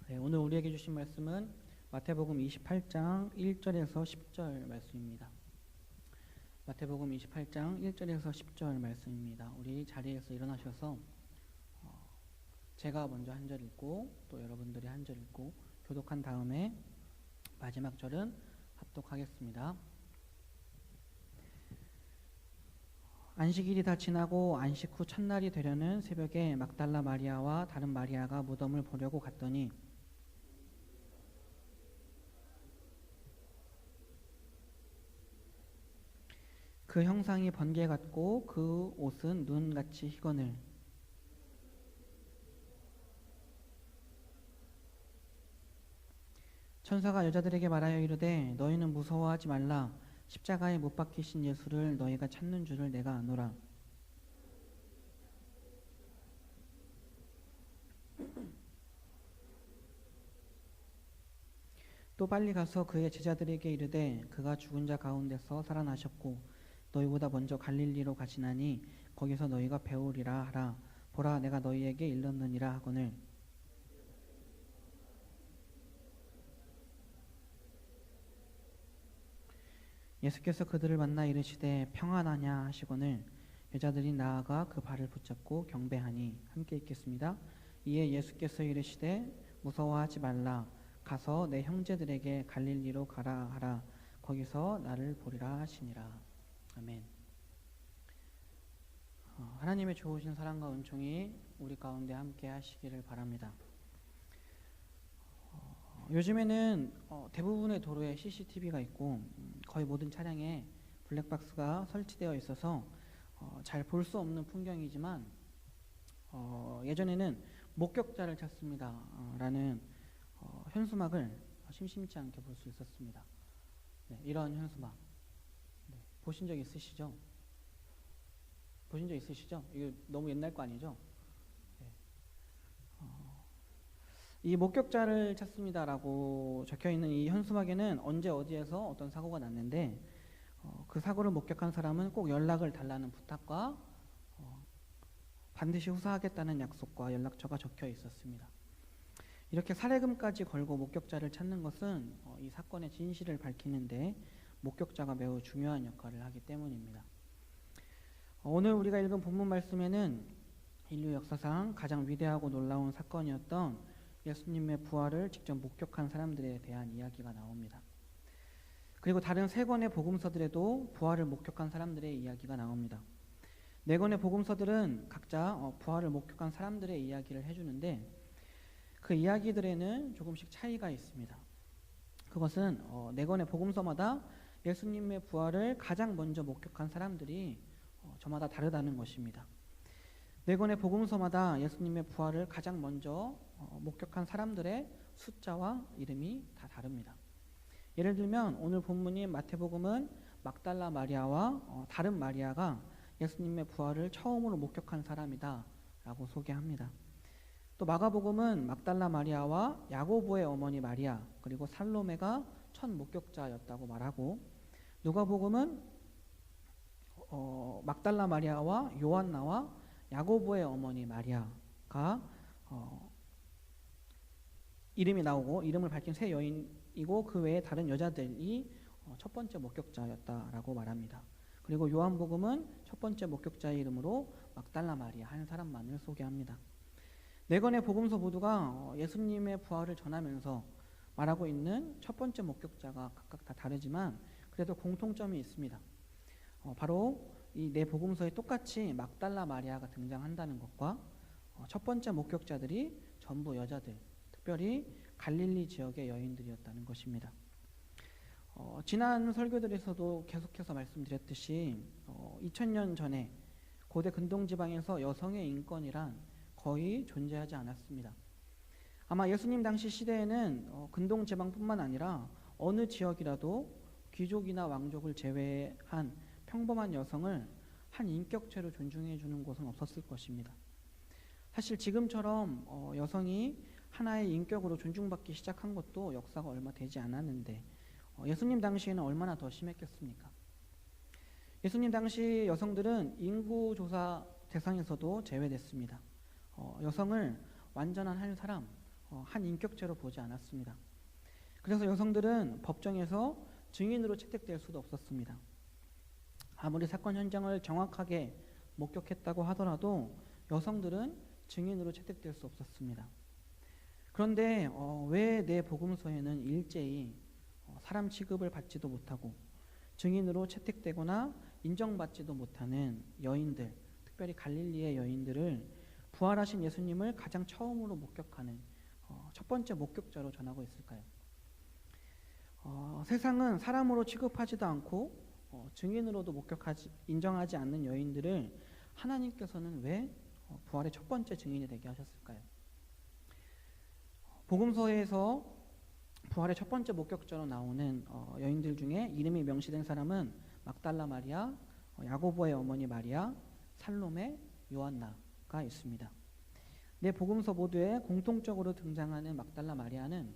네, 오늘 우리에게 주신 말씀은 마태복음 28장 1절에서 10절 말씀입니다. 마태복음 28장 1절에서 10절 말씀입니다. 우리 자리에서 일어나셔서 제가 먼저 한 절 읽고 또 여러분들이 한 절 읽고 교독한 다음에 마지막 절은 합독하겠습니다. 안식일이 다 지나고 안식 후 첫날이 되려는 새벽에 막달라 마리아와 다른 마리아가 무덤을 보려고 갔더니 그 형상이 번개 같고 그 옷은 눈같이 희거늘 천사가 여자들에게 말하여 이르되 너희는 무서워하지 말라. 십자가에 못 박히신 예수를 너희가 찾는 줄을 내가 아노라. 또 빨리 가서 그의 제자들에게 이르되 그가 죽은 자 가운데서 살아나셨고 너희보다 먼저 갈릴리로 가시나니 거기서 너희가 배우리라 하라. 보라, 내가 너희에게 일렀느니라 하거늘. 예수께서 그들을 만나 이르시되 평안하냐 하시거늘 여자들이 나아가 그 발을 붙잡고 경배하니 함께 읽겠습니다. 이에 예수께서 이르시되 무서워하지 말라. 가서 내 형제들에게 갈릴리로 가라 하라. 거기서 나를 보리라 하시니라. 아멘. 하나님의 좋으신 사랑과 은총이 우리 가운데 함께 하시기를 바랍니다. 요즘에는 대부분의 도로에 CCTV가 있고 거의 모든 차량에 블랙박스가 설치되어 있어서 잘 볼 수 없는 풍경이지만 예전에는 목격자를 찾습니다 라는 현수막을 심심치 않게 볼 수 있었습니다. 네, 이런 현수막 보신 적 있으시죠? 보신 적 있으시죠? 이거 너무 옛날 거 아니죠? 네. 이 목격자를 찾습니다라고 적혀있는 이 현수막에는 언제 어디에서 어떤 사고가 났는데 그 사고를 목격한 사람은 꼭 연락을 달라는 부탁과 반드시 후사하겠다는 약속과 연락처가 적혀 있었습니다. 이렇게 살해금까지 걸고 목격자를 찾는 것은 이 사건의 진실을 밝히는데 목격자가 매우 중요한 역할을 하기 때문입니다. 오늘 우리가 읽은 본문 말씀에는 인류 역사상 가장 위대하고 놀라운 사건이었던 예수님의 부활을 직접 목격한 사람들에 대한 이야기가 나옵니다. 그리고 다른 세 권의 복음서들에도 부활을 목격한 사람들의 이야기가 나옵니다. 네 권의 복음서들은 각자 부활을 목격한 사람들의 이야기를 해주는데 그 이야기들에는 조금씩 차이가 있습니다. 그것은 네 권의 복음서마다 예수님의 부활을 가장 먼저 목격한 사람들이 저마다 다르다는 것입니다. 네 권의 복음서마다 예수님의 부활을 가장 먼저 목격한 사람들의 숫자와 이름이 다 다릅니다. 예를 들면 오늘 본문인 마태복음은 막달라 마리아와 다른 마리아가 예수님의 부활을 처음으로 목격한 사람이다 라고 소개합니다. 또 마가복음은 막달라 마리아와 야고보의 어머니 마리아 그리고 살로메가 첫 목격자였다고 말하고 누가복음은 막달라 마리아와 요한나와 야고보의 어머니 마리아가 이름이 나오고 이름을 밝힌 세 여인이고 그 외에 다른 여자들이 첫 번째 목격자였다라고 말합니다. 그리고 요한복음은 첫 번째 목격자의 이름으로 막달라 마리아 한 사람만을 소개합니다. 네 권의 복음서 모두가 예수님의 부활을 전하면서 말하고 있는 첫 번째 목격자가 각각 다 다르지만 그래도 공통점이 있습니다. 바로 이 네 복음서에 똑같이 막달라 마리아가 등장한다는 것과 첫 번째 목격자들이 전부 여자들, 특별히 갈릴리 지역의 여인들이었다는 것입니다. 지난 설교들에서도 계속해서 말씀드렸듯이 2000년 전에 고대 근동지방에서 여성의 인권이란 거의 존재하지 않았습니다. 아마 예수님 당시 시대에는 근동지방뿐만 아니라 어느 지역이라도 귀족이나 왕족을 제외한 평범한 여성을 한 인격체로 존중해 주는 곳은 없었을 것입니다. 사실 지금처럼 여성이 하나의 인격으로 존중받기 시작한 것도 역사가 얼마 되지 않았는데 예수님 당시에는 얼마나 더 심했겠습니까? 예수님 당시 여성들은 인구조사 대상에서도 제외됐습니다. 여성을 완전한 한 사람, 한 인격체로 보지 않았습니다. 그래서 여성들은 법정에서 증인으로 채택될 수도 없었습니다. 아무리 사건 현장을 정확하게 목격했다고 하더라도 여성들은 증인으로 채택될 수 없었습니다. 그런데 왜 내 복음서에는 일제히 사람 취급을 받지도 못하고 증인으로 채택되거나 인정받지도 못하는 여인들, 특별히 갈릴리의 여인들을 부활하신 예수님을 가장 처음으로 목격하는 첫 번째 목격자로 전하고 있을까요? 세상은 사람으로 취급하지도 않고 증인으로도 인정하지 않는 여인들을 하나님께서는 왜 부활의 첫 번째 증인이 되게 하셨을까요? 복음서에서 부활의 첫 번째 목격자로 나오는 여인들 중에 이름이 명시된 사람은 막달라 마리아, 야고보의 어머니 마리아, 살로메, 요한나가 있습니다. 네 복음서 모두에 공통적으로 등장하는 막달라 마리아는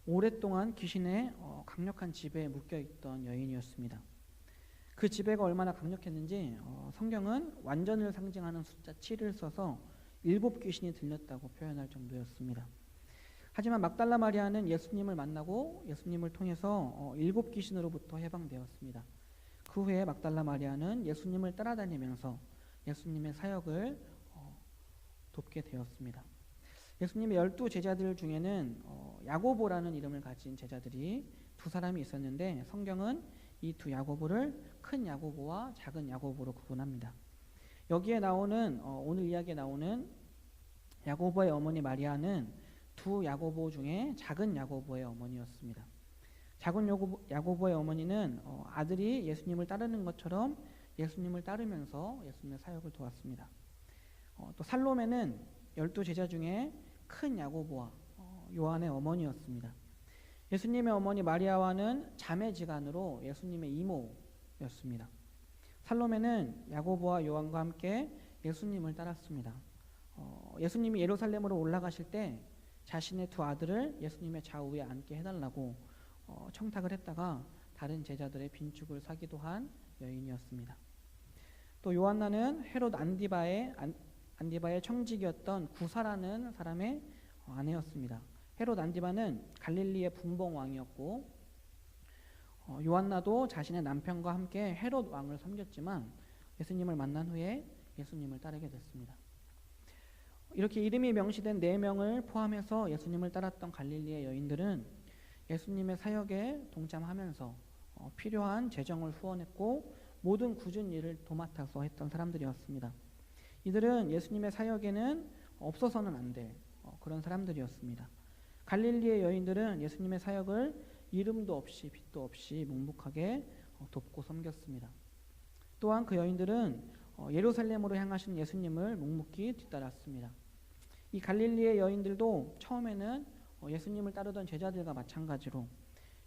오랫동안 귀신의 강력한 지배에 묶여있던 여인이었습니다. 그 지배가 얼마나 강력했는지 성경은 완전을 상징하는 숫자 7을 써서 7 귀신이 들렸다고 표현할 정도였습니다. 하지만 막달라 마리아는 예수님을 만나고 예수님을 통해서 7 귀신으로부터 해방되었습니다. 그 후에 막달라 마리아는 예수님을 따라다니면서 예수님의 사역을 돕게 되었습니다. 예수님의 12 제자들 중에는 야고보라는 이름을 가진 제자들이 2사람이 있었는데 성경은 이 2 야고보를 큰 야고보와 작은 야고보로 구분합니다. 여기에 나오는 오늘 이야기에 나오는 야고보의 어머니 마리아는 2 야고보 중에 작은 야고보의 어머니였습니다. 작은 야고보의 어머니는 아들이 예수님을 따르는 것처럼 예수님을 따르면서 예수님의 사역을 도왔습니다. 또 살로메는 12 제자 중에 큰 야고보와 요한의 어머니였습니다. 예수님의 어머니 마리아와는 자매지간으로 예수님의 이모였습니다. 살로메는 야고보와 요한과 함께 예수님을 따랐습니다. 예수님이 예루살렘으로 올라가실 때 자신의 2 아들을 예수님의 좌우에 앉게 해달라고 청탁을 했다가 다른 제자들의 빈축을 사기도 한 여인이었습니다. 또 요한나는 헤롯 안디바의 청직이었던 구사라는 사람의 아내였습니다. 헤롯 안디바는 갈릴리의 분봉 왕이었고 요한나도 자신의 남편과 함께 헤롯 왕을 섬겼지만 예수님을 만난 후에 예수님을 따르게 됐습니다. 이렇게 이름이 명시된 4명을 포함해서 예수님을 따랐던 갈릴리의 여인들은 예수님의 사역에 동참하면서 필요한 재정을 후원했고 모든 굳은 일을 도맡아서 했던 사람들이었습니다. 이들은 예수님의 사역에는 없어서는 안 될 그런 사람들이었습니다. 갈릴리의 여인들은 예수님의 사역을 이름도 없이 빛도 없이 묵묵하게 돕고 섬겼습니다. 또한 그 여인들은 예루살렘으로 향하신 예수님을 묵묵히 뒤따랐습니다. 이 갈릴리의 여인들도 처음에는 예수님을 따르던 제자들과 마찬가지로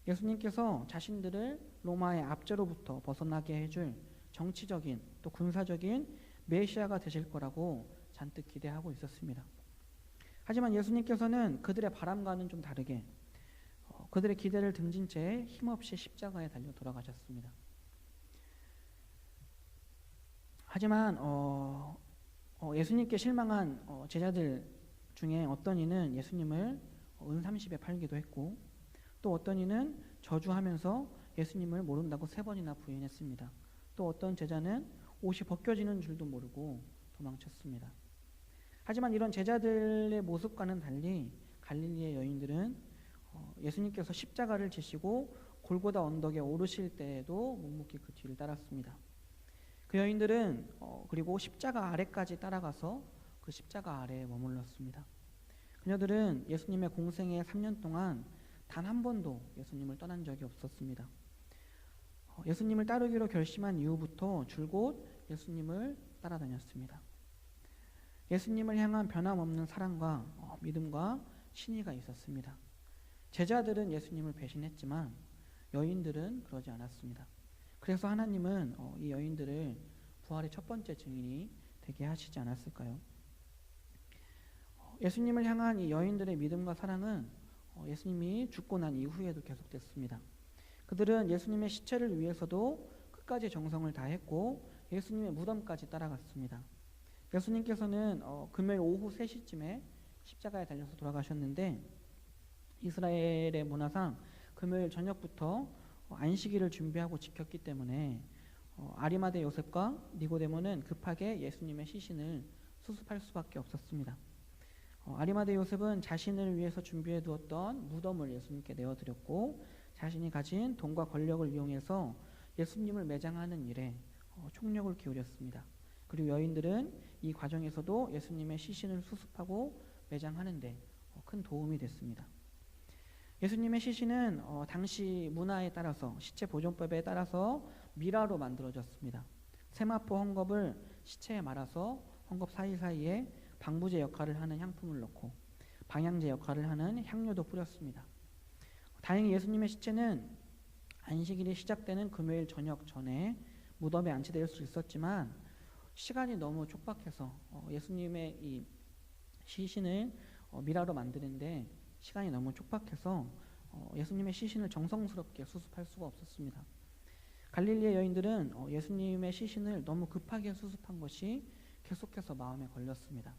예수님께서 자신들을 로마의 압제로부터 벗어나게 해줄 정치적인 또 군사적인 메시아가 되실 거라고 잔뜩 기대하고 있었습니다. 하지만 예수님께서는 그들의 바람과는 좀 다르게 그들의 기대를 등진 채 힘없이 십자가에 달려 돌아가셨습니다. 하지만 예수님께 실망한 제자들 중에 어떤 이는 예수님을 은 30에 팔기도 했고 또 어떤 이는 저주하면서 예수님을 모른다고 3번이나 부인했습니다. 또 어떤 제자는 옷이 벗겨지는 줄도 모르고 도망쳤습니다. 하지만 이런 제자들의 모습과는 달리 갈릴리의 여인들은 예수님께서 십자가를 지시고 골고다 언덕에 오르실 때에도 묵묵히 그 뒤를 따랐습니다. 그 여인들은 그리고 십자가 아래까지 따라가서 그 십자가 아래에 머물렀습니다. 그녀들은 예수님의 공생의 3년 동안 단 한 번도 예수님을 떠난 적이 없었습니다. 예수님을 따르기로 결심한 이후부터 줄곧 예수님을 따라다녔습니다. 예수님을 향한 변함없는 사랑과 믿음과 신의가 있었습니다. 제자들은 예수님을 배신했지만 여인들은 그러지 않았습니다. 그래서 하나님은 이 여인들을 부활의 첫 번째 증인이 되게 하시지 않았을까요? 예수님을 향한 이 여인들의 믿음과 사랑은 예수님이 죽고 난 이후에도 계속됐습니다. 그들은 예수님의 시체를 위해서도 끝까지 정성을 다했고 예수님의 무덤까지 따라갔습니다. 예수님께서는 금요일 오후 3시쯤에 십자가에 달려서 돌아가셨는데 이스라엘의 문화상 금요일 저녁부터 안식일을 준비하고 지켰기 때문에 아리마대 요셉과 니고데모는 급하게 예수님의 시신을 수습할 수밖에 없었습니다. 아리마대 요셉은 자신을 위해서 준비해 두었던 무덤을 예수님께 내어드렸고 자신이 가진 돈과 권력을 이용해서 예수님을 매장하는 일에 총력을 기울였습니다. 그리고 여인들은 이 과정에서도 예수님의 시신을 수습하고 매장하는 데 큰 도움이 됐습니다. 예수님의 시신은 당시 문화에 따라서 시체 보존법에 따라서 미라로 만들어졌습니다. 세마포 헝겊을 시체에 말아서 헝겊 사이사이에 방부제 역할을 하는 향품을 넣고 방향제 역할을 하는 향료도 뿌렸습니다. 다행히 예수님의 시체는 안식일이 시작되는 금요일 저녁 전에 무덤에 안치될 수 있었지만 시간이 너무 촉박해서 예수님의 이 시신을 미라로 만드는데 시간이 너무 촉박해서 예수님의 시신을 정성스럽게 수습할 수가 없었습니다. 갈릴리의 여인들은 예수님의 시신을 너무 급하게 수습한 것이 계속해서 마음에 걸렸습니다.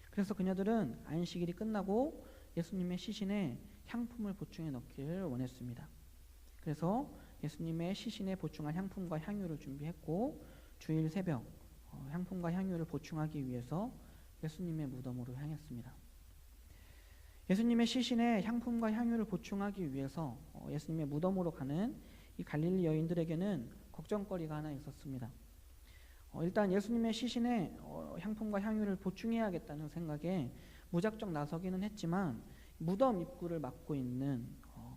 그래서 그녀들은 안식일이 끝나고 예수님의 시신에 향품을 보충해 넣기를 원했습니다. 그래서 예수님의 시신에 보충할 향품과 향유를 준비했고 주일 새벽 향품과 향유를 보충하기 위해서 예수님의 무덤으로 향했습니다. 예수님의 시신에 향품과 향유를 보충하기 위해서 예수님의 무덤으로 가는 이 갈릴리 여인들에게는 걱정거리가 하나 있었습니다. 일단 예수님의 시신에 향품과 향유를 보충해야겠다는 생각에 무작정 나서기는 했지만 무덤 입구를 막고 있는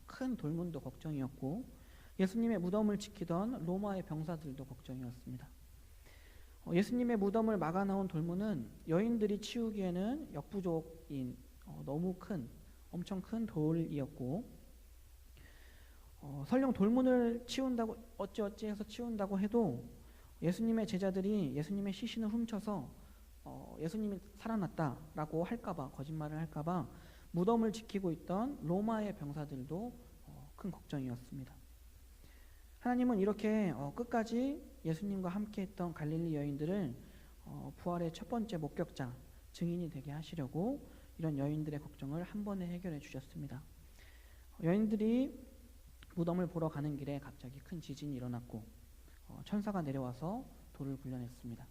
큰 돌문도 걱정이었고 예수님의 무덤을 지키던 로마의 병사들도 걱정이었습니다. 예수님의 무덤을 막아놓은 돌문은 여인들이 치우기에는 역부족인 너무 큰 엄청 큰 돌이었고 설령 돌문을 치운다고 어찌어찌해서 치운다고 해도 예수님의 제자들이 예수님의 시신을 훔쳐서 예수님이 살아났다라고 할까봐 거짓말을 할까봐 무덤을 지키고 있던 로마의 병사들도 큰 걱정이었습니다. 하나님은 이렇게 끝까지 예수님과 함께했던 갈릴리 여인들을 부활의 첫 번째 목격자, 증인이 되게 하시려고 이런 여인들의 걱정을 한 번에 해결해 주셨습니다. 여인들이 무덤을 보러 가는 길에 갑자기 큰 지진이 일어났고 천사가 내려와서 돌을 굴려냈습니다.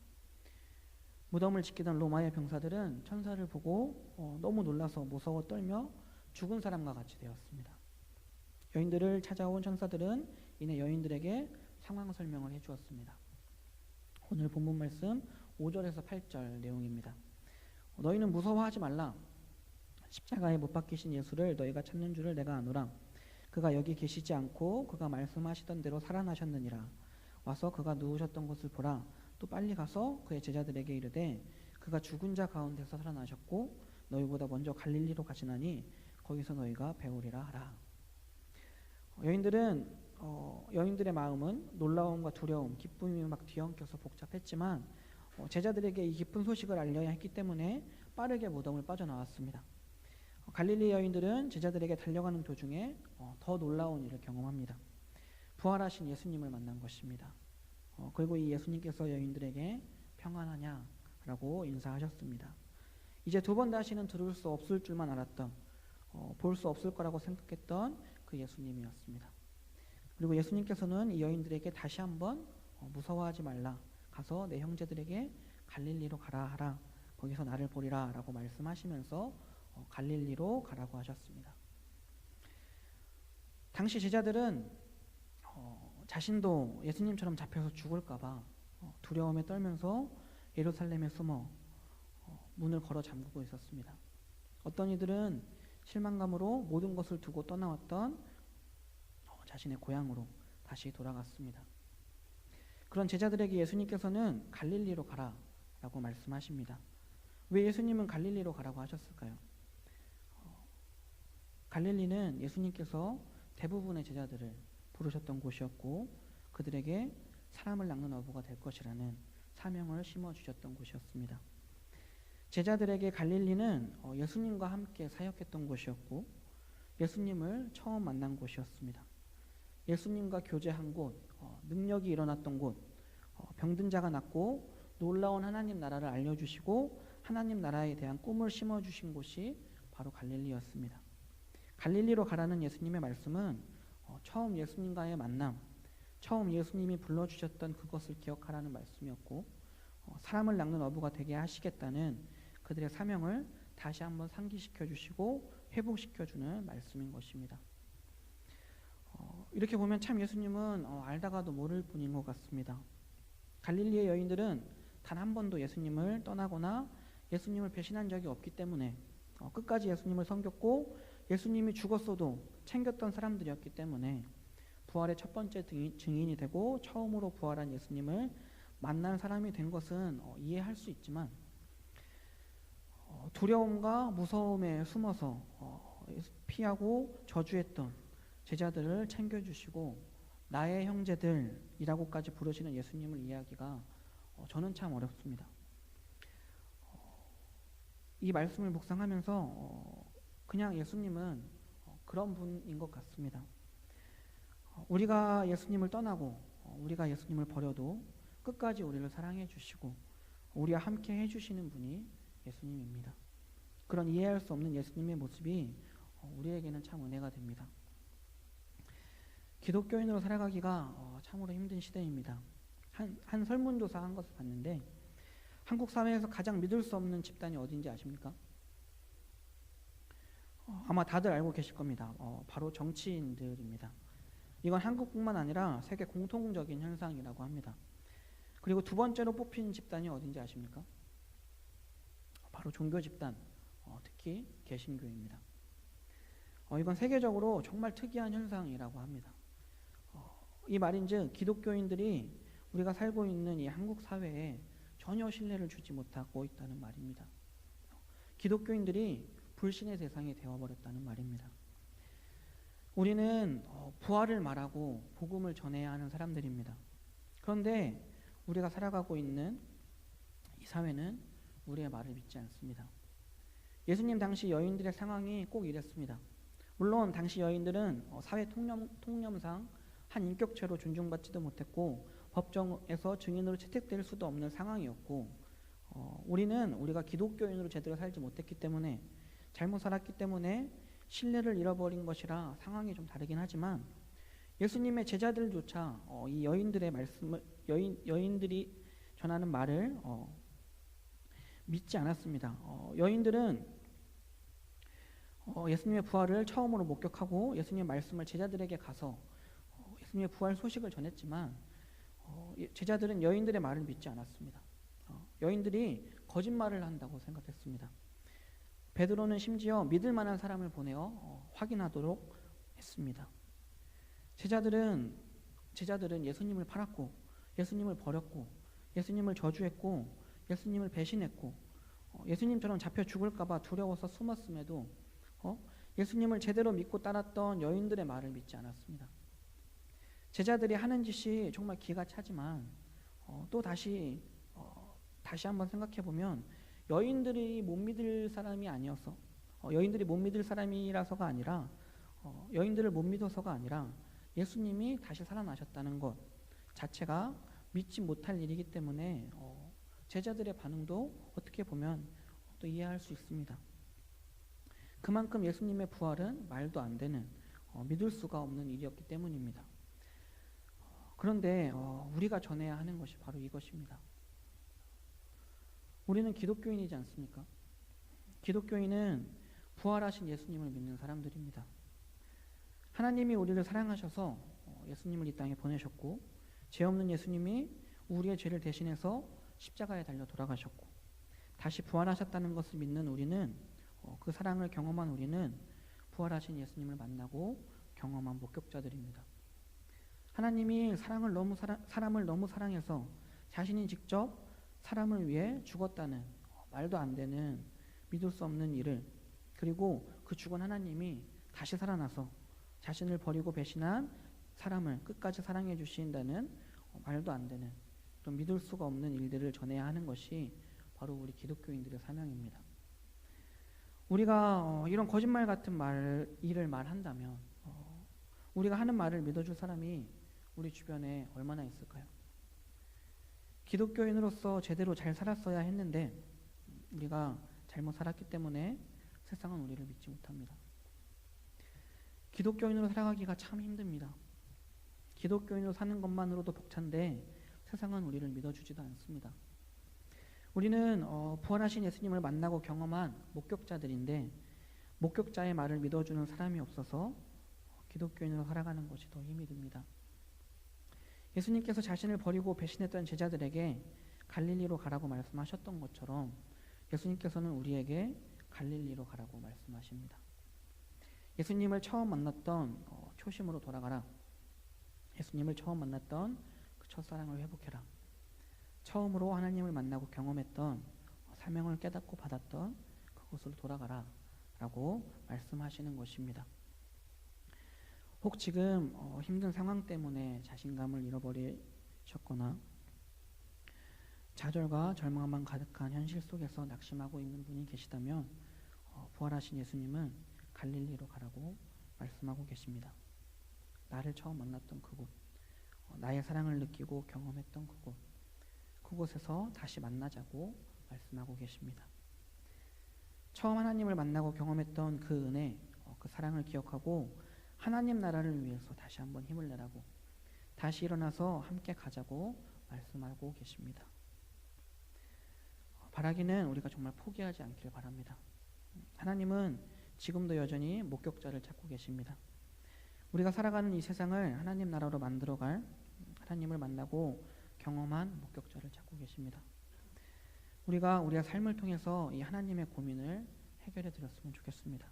무덤을 지키던 로마의 병사들은 천사를 보고 너무 놀라서 무서워 떨며 죽은 사람과 같이 되었습니다. 여인들을 찾아온 천사들은 이내 여인들에게 상황 설명을 해주었습니다. 오늘 본문 말씀 5절에서 8절 내용입니다. 너희는 무서워하지 말라. 십자가에 못 박히신 예수를 너희가 찾는 줄을 내가 아노라. 그가 여기 계시지 않고 그가 말씀하시던 대로 살아나셨느니라. 와서 그가 누우셨던 곳을 보라. 또 빨리 가서 그의 제자들에게 이르되 그가 죽은 자 가운데서 살아나셨고 너희보다 먼저 갈릴리로 가시나니 거기서 너희가 배우리라 하라. 여인들의 마음은 놀라움과 두려움, 기쁨이 막 뒤엉켜서 복잡했지만 제자들에게 이 기쁜 소식을 알려야 했기 때문에 빠르게 무덤을 빠져나왔습니다. 갈릴리 여인들은 제자들에게 달려가는 도중에 더 놀라운 일을 경험합니다. 부활하신 예수님을 만난 것입니다. 그리고 이 예수님께서 여인들에게 평안하냐라고 인사하셨습니다. 이제 두 번 다시는 들을 수 없을 줄만 알았던 볼 수 없을 거라고 생각했던 그 예수님이었습니다. 그리고 예수님께서는 이 여인들에게 다시 한번 무서워하지 말라. 가서 내 형제들에게 갈릴리로 가라 하라. 거기서 나를 보리라 라고 말씀하시면서 갈릴리로 가라고 하셨습니다. 당시 제자들은 자신도 예수님처럼 잡혀서 죽을까봐 두려움에 떨면서 예루살렘에 숨어 문을 걸어 잠그고 있었습니다. 어떤 이들은 실망감으로 모든 것을 두고 떠나왔던 자신의 고향으로 다시 돌아갔습니다. 그런 제자들에게 예수님께서는 갈릴리로 가라 라고 말씀하십니다. 왜 예수님은 갈릴리로 가라고 하셨을까요? 갈릴리는 예수님께서 대부분의 제자들을 부르셨던 곳이었고 그들에게 사람을 낚는 어부가 될 것이라는 사명을 심어주셨던 곳이었습니다. 제자들에게 갈릴리는 예수님과 함께 사역했던 곳이었고 예수님을 처음 만난 곳이었습니다. 예수님과 교제한 곳, 능력이 일어났던 곳, 병든 자가 낫고 놀라운 하나님 나라를 알려주시고 하나님 나라에 대한 꿈을 심어주신 곳이 바로 갈릴리였습니다. 갈릴리로 가라는 예수님의 말씀은 처음 예수님과의 만남, 처음 예수님이 불러주셨던 그것을 기억하라는 말씀이었고, 사람을 낚는 어부가 되게 하시겠다는 그들의 사명을 다시 한번 상기시켜 주시고 회복시켜 주는 말씀인 것입니다. 이렇게 보면 참 예수님은 알다가도 모를 분인 것 같습니다. 갈릴리의 여인들은 단 한 번도 예수님을 떠나거나 예수님을 배신한 적이 없기 때문에 끝까지 예수님을 섬겼고 예수님이 죽었어도 챙겼던 사람들이었기 때문에 부활의 첫 번째 증인이 되고 처음으로 부활한 예수님을 만난 사람이 된 것은 이해할 수 있지만 두려움과 무서움에 숨어서 피하고 저주했던 제자들을 챙겨주시고 나의 형제들이라고까지 부르시는 예수님을 이해하기가 저는 참 어렵습니다. 이 말씀을 묵상하면서 그냥 예수님은 그런 분인 것 같습니다. 우리가 예수님을 떠나고 우리가 예수님을 버려도 끝까지 우리를 사랑해 주시고 우리와 함께 해주시는 분이 예수님입니다. 그런 이해할 수 없는 예수님의 모습이 우리에게는 참 은혜가 됩니다. 기독교인으로 살아가기가 참으로 힘든 시대입니다. 한 설문조사 한 것을 봤는데 한국 사회에서 가장 믿을 수 없는 집단이 어딘지 아십니까? 아마 다들 알고 계실 겁니다. 바로 정치인들입니다. 이건 한국뿐만 아니라 세계 공통적인 현상이라고 합니다. 그리고 두 번째로 뽑힌 집단이 어딘지 아십니까? 바로 종교 집단, 특히 개신교입니다. 이건 세계적으로 정말 특이한 현상이라고 합니다. 이 말인즉 기독교인들이 우리가 살고 있는 이 한국 사회에 전혀 신뢰를 주지 못하고 있다는 말입니다. 기독교인들이 불신의 대상이 되어버렸다는 말입니다. 우리는 부활을 말하고 복음을 전해야 하는 사람들입니다. 그런데 우리가 살아가고 있는 이 사회는 우리의 말을 믿지 않습니다. 예수님 당시 여인들의 상황이 꼭 이랬습니다. 물론 당시 여인들은 사회 통념상 한 인격체로 존중받지도 못했고 법정에서 증인으로 채택될 수도 없는 상황이었고 우리는 우리가 기독교인으로 제대로 살지 못했기 때문에 잘못 살았기 때문에 신뢰를 잃어버린 것이라 상황이 좀 다르긴 하지만 예수님의 제자들조차 이 여인들의 말씀을 여인들이 전하는 말을 믿지 않았습니다. 여인들은 예수님의 부활을 처음으로 목격하고 예수님의 말씀을 제자들에게 가서 예수님의 부활 소식을 전했지만 제자들은 여인들의 말을 믿지 않았습니다. 여인들이 거짓말을 한다고 생각했습니다. 베드로는 심지어 믿을 만한 사람을 보내어 확인하도록 했습니다. 제자들은 예수님을 팔았고 예수님을 버렸고 예수님을 저주했고 예수님을 배신했고 예수님처럼 잡혀 죽을까 봐 두려워서 숨었음에도 예수님을 제대로 믿고 따랐던 여인들의 말을 믿지 않았습니다. 제자들이 하는 짓이 정말 기가 차지만 또 다시 한번 생각해 보면 여인들이 못 믿을 사람이 아니어서 여인들이 못 믿을 사람이라서가 아니라 여인들을 못 믿어서가 아니라 예수님이 다시 살아나셨다는 것 자체가 믿지 못할 일이기 때문에 제자들의 반응도 어떻게 보면 또 이해할 수 있습니다. 그만큼 예수님의 부활은 말도 안 되는 믿을 수가 없는 일이었기 때문입니다. 그런데 우리가 전해야 하는 것이 바로 이것입니다. 우리는 기독교인이지 않습니까? 기독교인은 부활하신 예수님을 믿는 사람들입니다. 하나님이 우리를 사랑하셔서 예수님을 이 땅에 보내셨고 죄 없는 예수님이 우리의 죄를 대신해서 십자가에 달려 돌아가셨고 다시 부활하셨다는 것을 믿는 우리는 그 사랑을 경험한 우리는 부활하신 예수님을 만나고 경험한 목격자들입니다. 하나님이 사람을 너무 사랑해서 자신이 직접 사람을 위해 죽었다는 말도 안 되는 믿을 수 없는 일을 그리고 그 죽은 하나님이 다시 살아나서 자신을 버리고 배신한 사람을 끝까지 사랑해 주신다는 말도 안 되는 또 믿을 수가 없는 일들을 전해야 하는 것이 바로 우리 기독교인들의 사명입니다. 우리가 이런 거짓말 같은 일을 말한다면 우리가 하는 말을 믿어줄 사람이 우리 주변에 얼마나 있을까요? 기독교인으로서 제대로 잘 살았어야 했는데 우리가 잘못 살았기 때문에 세상은 우리를 믿지 못합니다. 기독교인으로 살아가기가 참 힘듭니다. 기독교인으로 사는 것만으로도 벅찬데 세상은 우리를 믿어주지도 않습니다. 우리는 부활하신 예수님을 만나고 경험한 목격자들인데 목격자의 말을 믿어주는 사람이 없어서 기독교인으로 살아가는 것이 더 힘이 듭니다. 예수님께서 자신을 버리고 배신했던 제자들에게 갈릴리로 가라고 말씀하셨던 것처럼 예수님께서는 우리에게 갈릴리로 가라고 말씀하십니다. 예수님을 처음 만났던 초심으로 돌아가라. 예수님을 처음 만났던 그 첫사랑을 회복해라. 처음으로 하나님을 만나고 경험했던 사명을 깨닫고 받았던 그곳으로 돌아가라 라고 말씀하시는 것입니다. 혹 지금 힘든 상황 때문에 자신감을 잃어버리셨거나 좌절과 절망만 가득한 현실 속에서 낙심하고 있는 분이 계시다면 부활하신 예수님은 갈릴리로 가라고 말씀하고 계십니다. 나를 처음 만났던 그곳, 나의 사랑을 느끼고 경험했던 그곳에서 다시 만나자고 말씀하고 계십니다. 처음 하나님을 만나고 경험했던 그 은혜, 그 사랑을 기억하고 하나님 나라를 위해서 다시 한번 힘을 내라고, 다시 일어나서 함께 가자고 말씀하고 계십니다. 바라기는 우리가 정말 포기하지 않길 바랍니다. 하나님은 지금도 여전히 목격자를 찾고 계십니다. 우리가 살아가는 이 세상을 하나님 나라로 만들어갈 하나님을 만나고 경험한 목격자를 찾고 계십니다. 우리가 우리의 삶을 통해서 이 하나님의 고민을 해결해 드렸으면 좋겠습니다.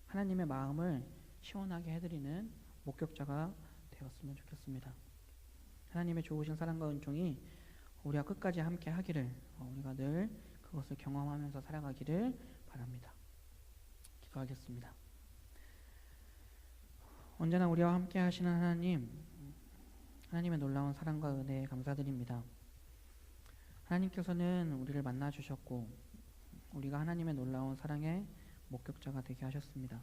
하나님의 마음을 시원하게 해드리는 목격자가 되었으면 좋겠습니다. 하나님의 좋으신 사랑과 은총이 우리가 끝까지 함께 하기를, 우리가 늘 그것을 경험하면서 살아가기를 바랍니다. 기도하겠습니다. 언제나 우리와 함께 하시는 하나님, 하나님의 놀라운 사랑과 은혜에 감사드립니다. 하나님께서는 우리를 만나 주셨고 우리가 하나님의 놀라운 사랑의 목격자가 되게 하셨습니다.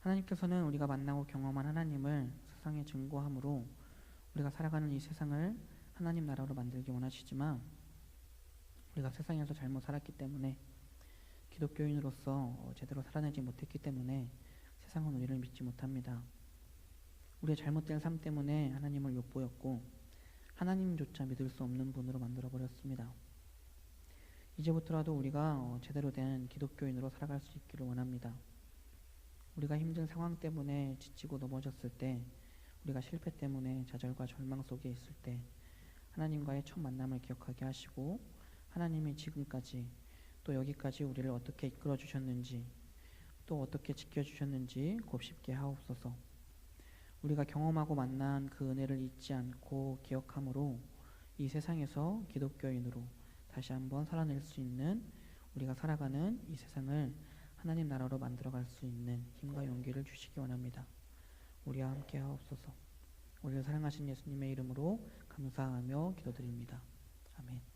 하나님께서는 우리가 만나고 경험한 하나님을 세상에 증거함으로 우리가 살아가는 이 세상을 하나님 나라로 만들기 원하시지만 우리가 세상에서 잘못 살았기 때문에 기독교인으로서 제대로 살아내지 못했기 때문에 세상은 우리를 믿지 못합니다. 우리의 잘못된 삶 때문에 하나님을 욕보였고 하나님조차 믿을 수 없는 분으로 만들어버렸습니다. 이제부터라도 우리가 제대로 된 기독교인으로 살아갈 수 있기를 원합니다. 우리가 힘든 상황 때문에 지치고 넘어졌을 때, 우리가 실패 때문에 좌절과 절망 속에 있을 때 하나님과의 첫 만남을 기억하게 하시고 하나님이 지금까지 또 여기까지 우리를 어떻게 이끌어 주셨는지 또 어떻게 지켜주셨는지 곱씹게 하옵소서. 우리가 경험하고 만난 그 은혜를 잊지 않고 기억함으로 이 세상에서 기독교인으로 다시 한번 살아낼 수 있는, 우리가 살아가는 이 세상을 하나님 나라로 만들어갈 수 있는 힘과 용기를 주시기 원합니다. 우리와 함께 하옵소서. 우리를 사랑하신 예수님의 이름으로 감사하며 기도드립니다. 아멘.